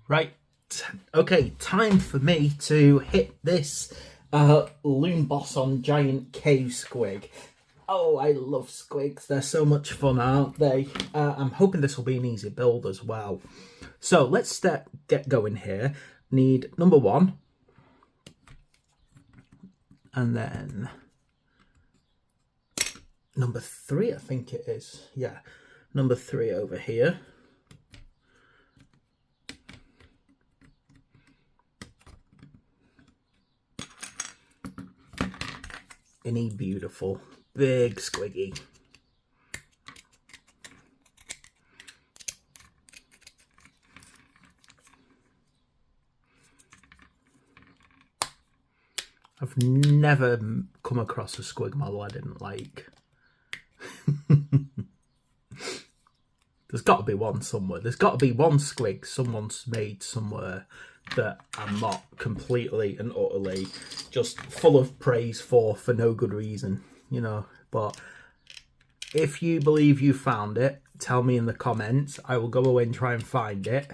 Right, okay, time for me to hit this Loonboss on Giant Cave Squig. Oh, I love squigs. They're so much fun, aren't they? I'm hoping this will be an easy build as well. So let's get going here. Need number 1. And then number 3, I think it is. Yeah, number 3 over here. Isn't he beautiful? Big Squiggy. I've never come across a squig model I didn't like. There's got to be one somewhere. There's got to be one squig someone's made somewhere that I'm not completely and utterly just full of praise for no good reason, you know. But if you believe you found it, tell me in the comments. I will go away and try and find it.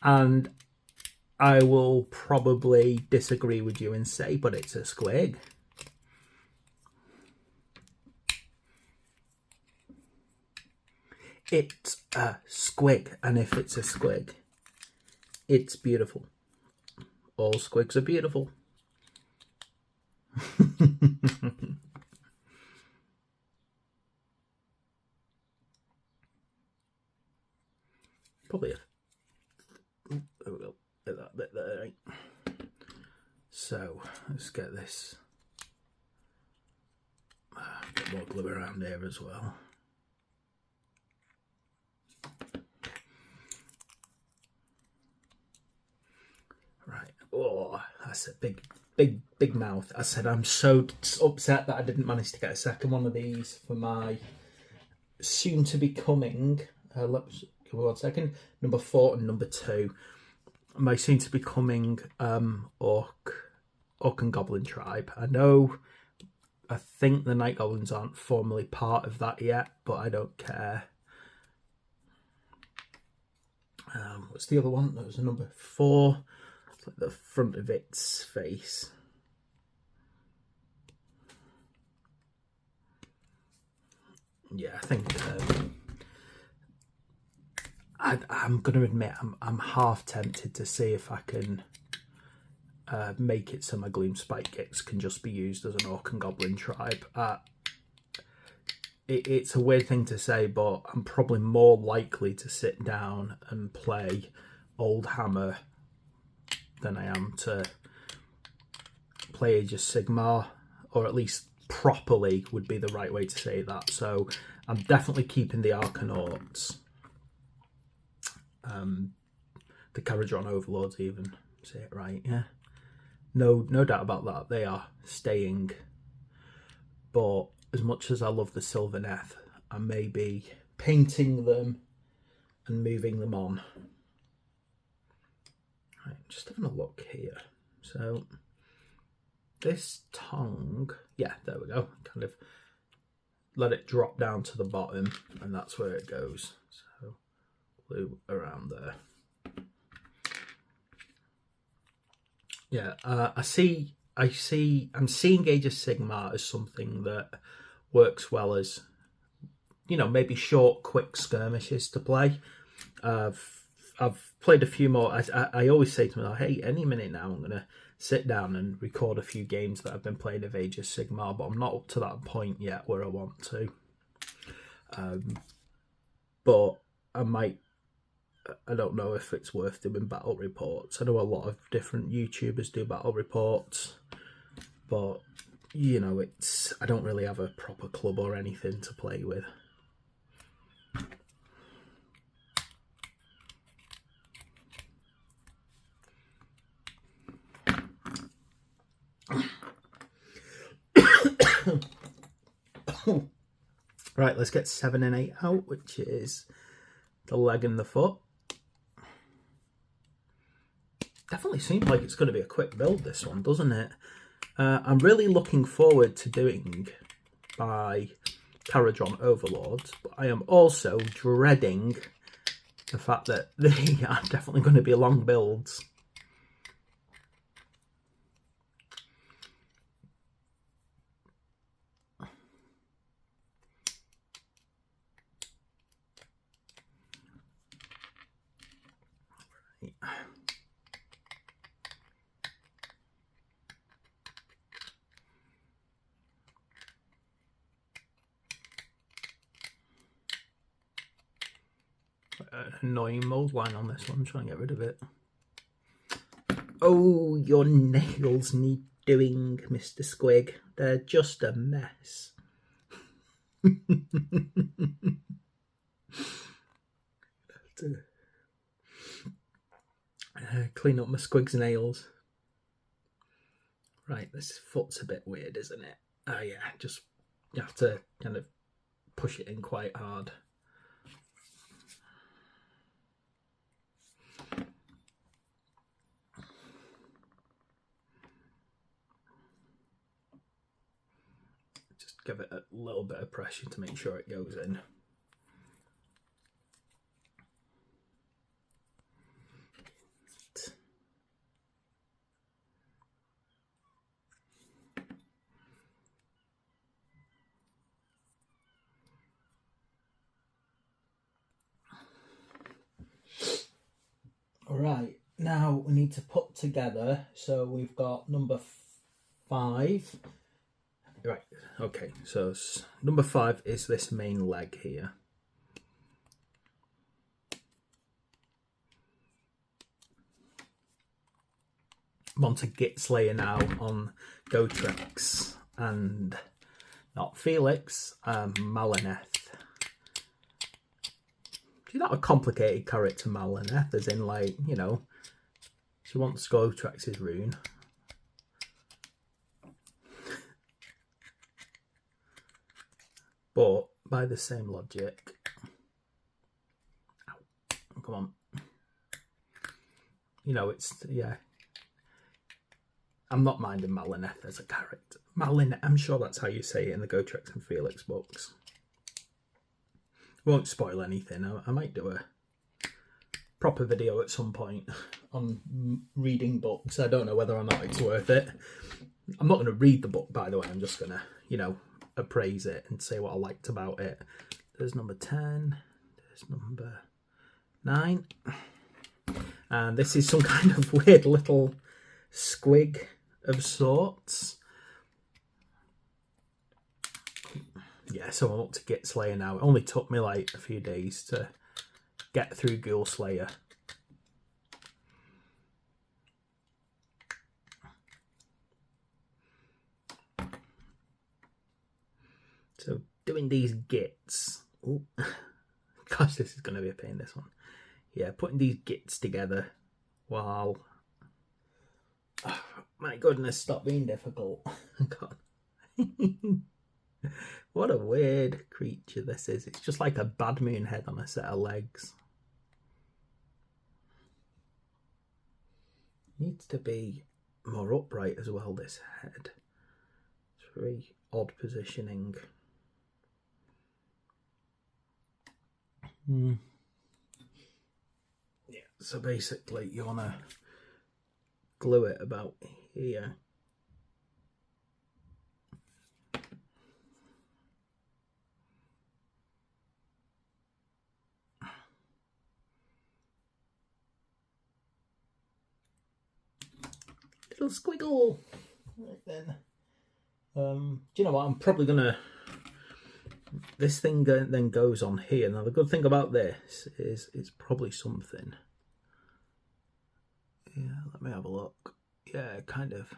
And I will probably disagree with you and say, but it's a squig. It's a squig, and if it's a squig, it's beautiful. All squigs are beautiful. Probably there we go. Get that bit there, right? So let's get this. Get more glue around here as well. Right. Oh, that's a big mouth. I said I'm so upset that I didn't manage to get a second one of these for my soon to be coming. Let's give me 1 second. Number 4 and number 2. My soon to be coming orc and goblin tribe. I think the night goblins aren't formally part of that yet, but I don't care. What's the other one? That was a number 4. It's like the front of its face. Yeah, I think I'm going to admit I'm half tempted to see if I can make it so my Gloom Spike kicks can just be used as an orc and goblin tribe. It's a weird thing to say, but I'm probably more likely to sit down and play Old Hammer than I am to play Age of Sigmar, or at least properly would be the right way to say that. So I'm definitely keeping the Arcanauts. The Caradron Overlords even, say it right, yeah. No doubt about that, they are staying. But as much as I love the Sylvaneth, I may be painting them and moving them on. Right, just having a look here. So this tongue, yeah, there we go. Kind of let it drop down to the bottom, and that's where it goes. So glue around there. Yeah, I'm seeing Age of Sigmar as something that works well as, you know, maybe short, quick skirmishes to play. I've played a few more. I always say to myself, hey, any minute now I'm going to sit down and record a few games that I've been playing of Age of Sigmar, but I'm not up to that point yet where I want to. But I don't know if it's worth doing battle reports. I know a lot of different YouTubers do battle reports, but, you know, I don't really have a proper club or anything to play with. Right, let's get 7 and 8 out, which is the leg and the foot. Definitely seems like it's going to be a quick build, this one, doesn't it? I'm really looking forward to doing my Caradron Overlords, but I am also dreading the fact that they are definitely going to be long builds. Annoying mold line on this one. I'm trying to get rid of it. Oh, your nails need doing, Mr. Squig. They're just a mess. Clean up my Squig's nails. Right, this foot's a bit weird, isn't it? Oh yeah, just you have to kind of push it in quite hard. Just give it a little bit of pressure to make sure it goes in. All right, now we need to put together. So we've got number 5. Right, okay, so number 5 is this main leg here. I'm on to Gitslayer now on Gotrex and not Felix, Malineth. She's not a complicated character, Malineth, as in, like, you know, she wants Gotrex's rune. But by the same logic, ow, come on, you know, it's, yeah, I'm not minding Malineth as a character. Malineth, I'm sure that's how you say it in the Gotrex and Felix books. Won't spoil anything. I might do a proper video at some point on reading books. I don't know whether or not it's worth it. I'm not going to read the book, by the way. I'm just going to, you know, appraise it and say what I liked about it. There's number 10. There's number 9. And this is some kind of weird little squig of sorts. Yeah, so I'm up to Gitslayer now. It only took me like a few days to get through Ghoulslayer. So doing these gits. Oh, gosh, this is going to be a pain, this one. Yeah, putting these gits together while... Oh, my goodness, stop being difficult. God. What a weird creature this is. It's just like a bad moon head on a set of legs. Needs to be more upright as well, this head. It's very odd positioning. Yeah, so basically you want to glue it about here. Little squiggle. Right then. Do you know what? I'm probably gonna. This thing then goes on here. Now the good thing about this is it's probably something. Yeah, let me have a look. Yeah, kind of.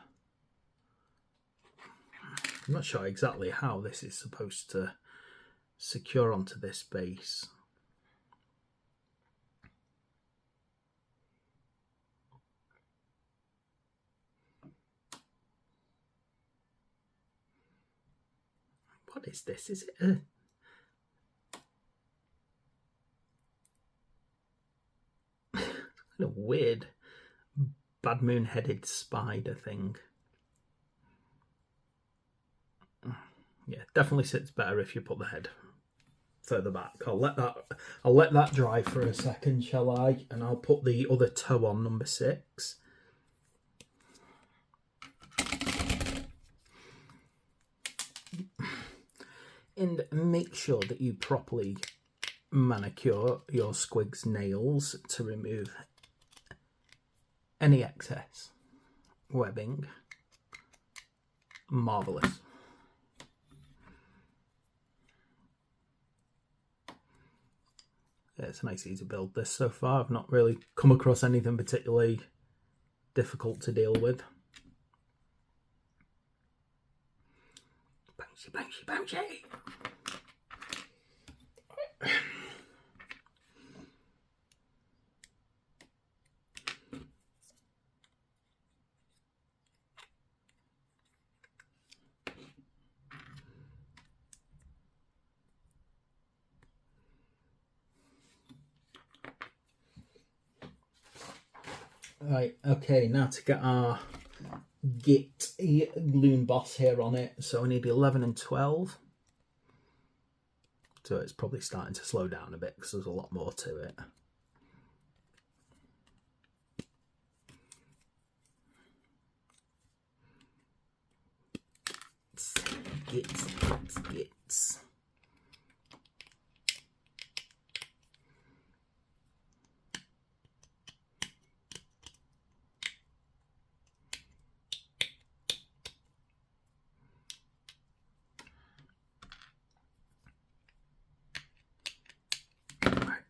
I'm not sure exactly how this is supposed to secure onto this base. What is this? Is it a... kind of weird bad moon-headed spider thing? Yeah, definitely sits better if you put the head further back. I'll let that dry for a second, shall I? And I'll put the other toe on, number 6. And make sure that you properly manicure your Squig's nails to remove any excess webbing. Marvellous. Yeah, it's nice easy to build this so far. I've not really come across anything particularly difficult to deal with. Bouncy, bouncy, bouncy. Right, okay, now to get our Git Loonboss here on it. So we need 11 and 12. So it's probably starting to slow down a bit because there's a lot more to it. Gits. Right,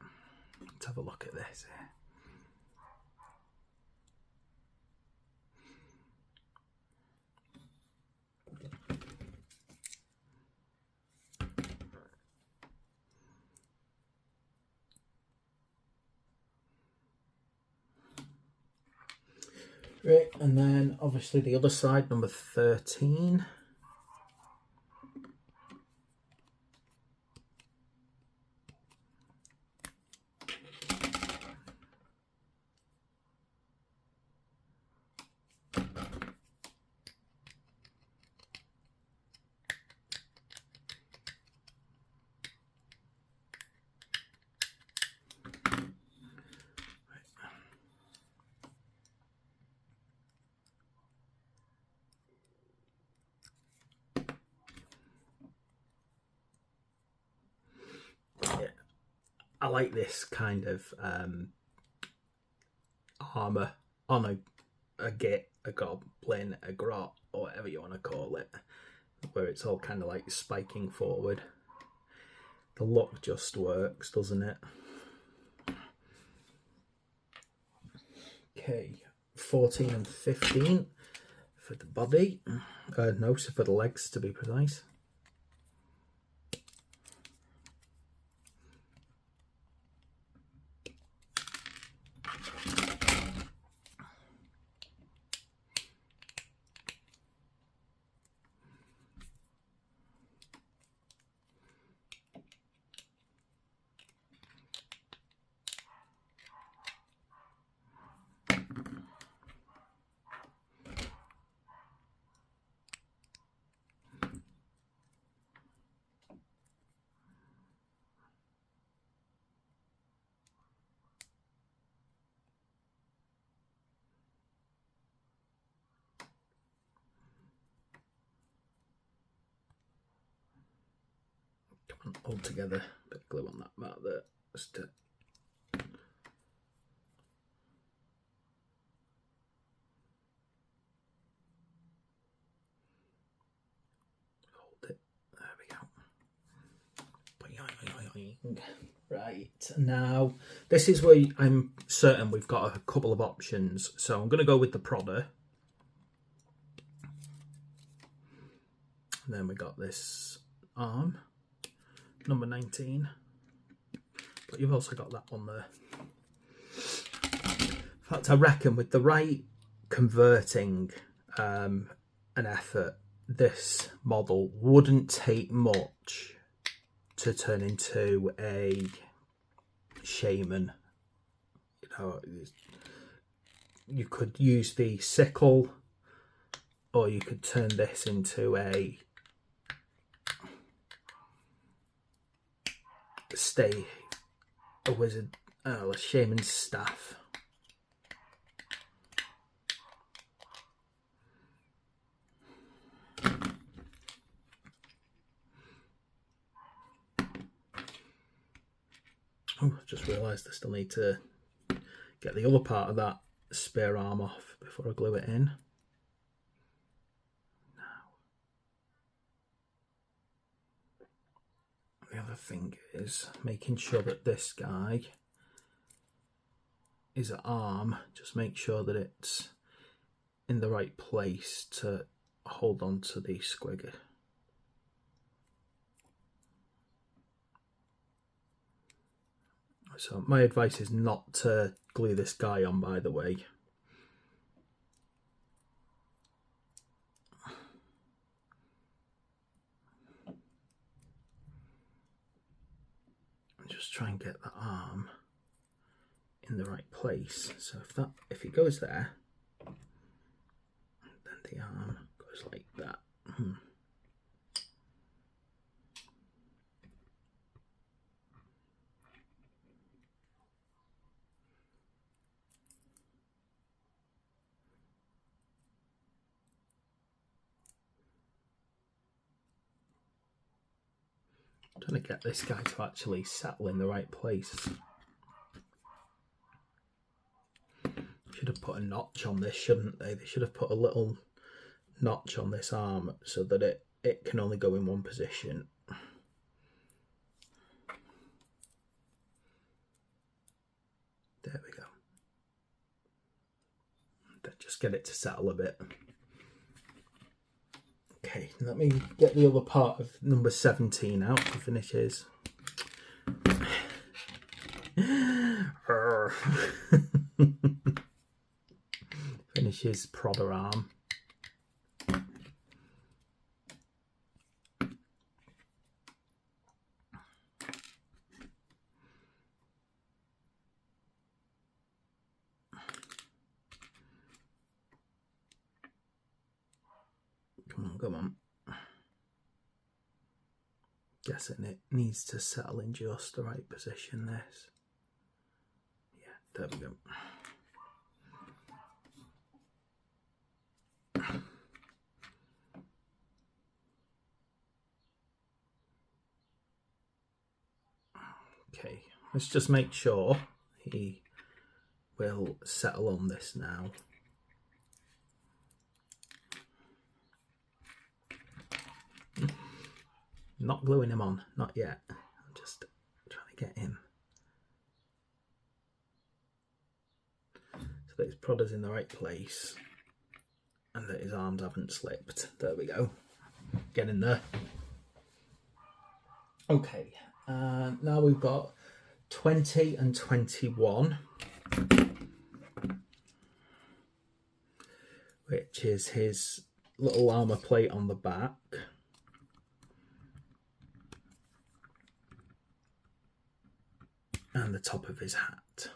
let's have a look at this here. Right, and then obviously the other side, number 13. I like this kind of armour on a git, a goblin, a grot, or whatever you want to call it, where it's all kind of like spiking forward. The look just works, doesn't it? Okay, 14 and 15 for the body. No, so for the legs to be precise. All together, bit of glue on that mat there. Just to hold it. There we go. Right, now this is where I'm certain we've got a couple of options. So I'm going to go with the prodder. And then we got this arm. Number 19, but you've also got that one there. In fact, I reckon with the right converting and effort, this model wouldn't take much to turn into a shaman. You know, you could use the sickle, or you could turn this into a stay a wizard, a shaman's staff. Oh, I just realised I still need to get the other part of that spare arm off before I glue it in. Now, the other thing is making sure that this guy, his arm, just make sure that it's in the right place to hold on to the squig. So my advice is not to glue this guy on, by the way. Just try and get the arm in the right place. So if it goes there, then the arm goes like that. I'm trying to get this guy to actually settle in the right place. Should have put a notch on this, shouldn't they? They should have put a little notch on this arm so that it can only go in one position. There we go. Then just get it to settle a bit. Okay, let me get the other part of number 17 out to finish his. Finish his prodder arm. Come on. Guessing it needs to settle in just the right position, this. Yeah, there we go. Okay, let's just make sure he will settle on this now. Not gluing him on, not yet. I'm just trying to get him so that his prodder's in the right place and that his arms haven't slipped. There we go. Get in there. Okay, now we've got 20 and 21, which is his little armour plate on the back. And the top of his hat.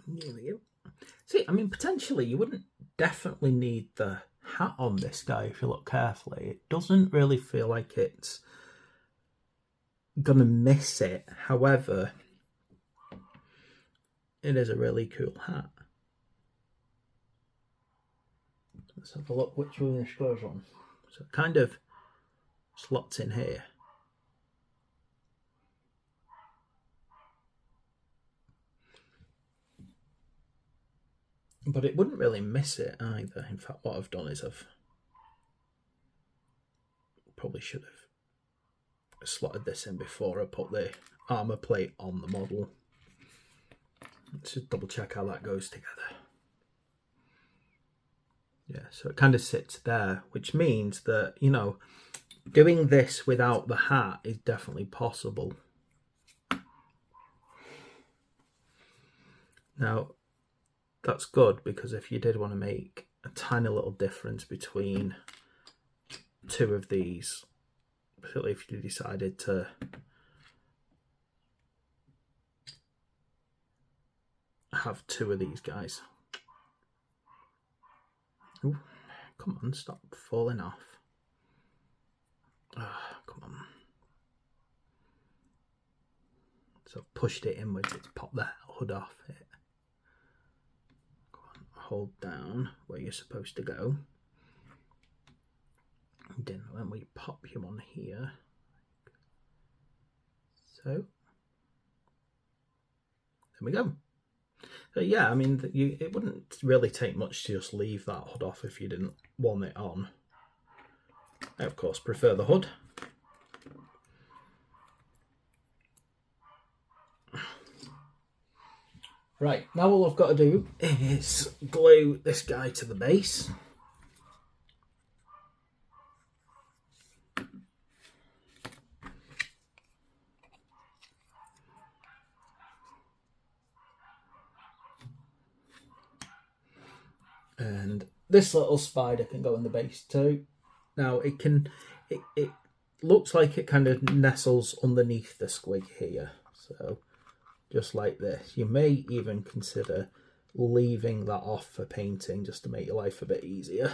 There we go. See, I mean, potentially you wouldn't definitely need the hat on this guy if you look carefully. It doesn't really feel like it's gonna miss it. However, it is a really cool hat. Let's have a look which one this goes on. So it kind of slots in here. But it wouldn't really miss it either. In fact, what I've done is I've probably should have slotted this in before I put the armour plate on the model. Let's just double check how that goes together. Yeah, so it kind of sits there, which means that, you know, doing this without the hat is definitely possible. Now, that's good, because if you did want to make a tiny little difference between two of these, particularly if you decided to have two of these guys. Ooh, come on, stop falling off. Oh, come on. So I've pushed it inwards, it's popped the hood off it. Go on, hold down where you're supposed to go. And then we pop you on here. So, there we go. So yeah, I mean, it wouldn't really take much to just leave that hood off if you didn't want it on. I, of course, prefer the hood. Right, now all I've got to do is glue this guy to the base. And this little spider can go in the base too. Now it looks like it kind of nestles underneath the squig here. So just like this. You may even consider leaving that off for painting just to make your life a bit easier.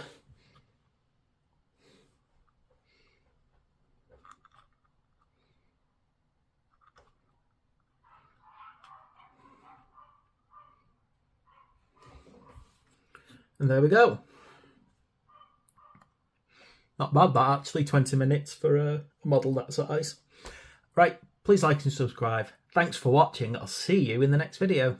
And there we go. Not bad, that actually, 20 minutes for a model that size. Right, please like and subscribe. Thanks for watching. I'll see you in the next video.